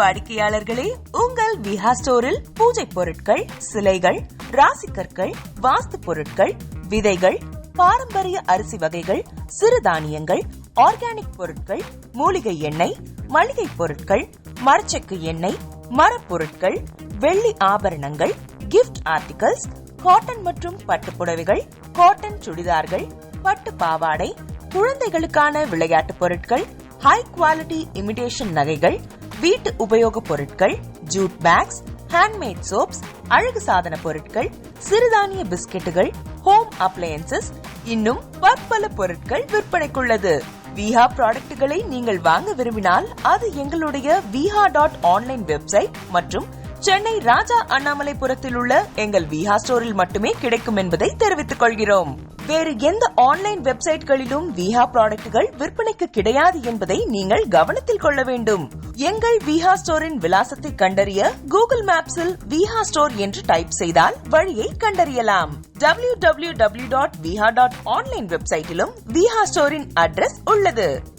வாடிக்கையாளர்களே, உங்கள் விஹா ஸ்டோரில் பூஜை பொருட்கள், சிலைகள், ராசிக்கற்கள், வாஸ்து பொருட்கள், விதைகள், பாரம்பரிய அரிசி வகைகள், சிறுதானியங்கள், ஆர்கானிக் பொருட்கள், மூலிகை எண்ணெய், மளிகை பொருட்கள், மரச்செக்கு எண்ணெய், மரப்பொருட்கள், வெள்ளி ஆபரணங்கள், கிஃப்ட் ஆர்டிகல்ஸ், காட்டன் மற்றும் பட்டு புடவைகள், காட்டன் சுடிதார்கள், பட்டு பாவாடை, குழந்தைகளுக்கான விளையாட்டு பொருட்கள், ஹை குவாலிட்டி இமிடேஷன் நகைகள், வீட்டு உபயோக பொருட்கள், ஜூட் பேக்ஸ், ஹேண்ட்மேட் சோப்ஸ், அழகு சாதன பொருட்கள், சிறுதானிய பிஸ்கெட்டுகள், ஹோம் அப்ளையன்சஸ், இன்னும் பற்பல பொருட்கள் விற்பனைக்குள்ளது. விஹா ப்ராடக்ட்களை நீங்கள் வாங்க விரும்பினால் அது எங்களுடைய viha.online வெப்சைட் மற்றும் சென்னை ராஜா அண்ணாமலைபுரத்தில் உள்ள எங்கள் விஹா ஸ்டோரில் மட்டுமே கிடைக்கும் என்பதை தெரிவித்துக் கொள்கிறோம். வேறு எந்த ஆன்லைன் வெப்சைட்களிலும் விஹா ப்ராடக்ட்கள் விற்பனைக்கு கிடையாது என்பதை நீங்கள் கவனத்தில் கொள்ள வேண்டும். எங்கள் விஹா ஸ்டோரின் விலாசத்தை கண்டறிய கூகுள் மேப்ஸில் விஹா ஸ்டோர் என்று டைப் செய்தால் வழியை கண்டறியலாம். www.viha.online வெப்சைட்டிலும் விஹா ஸ்டோரின் அட்ரஸ் உள்ளது.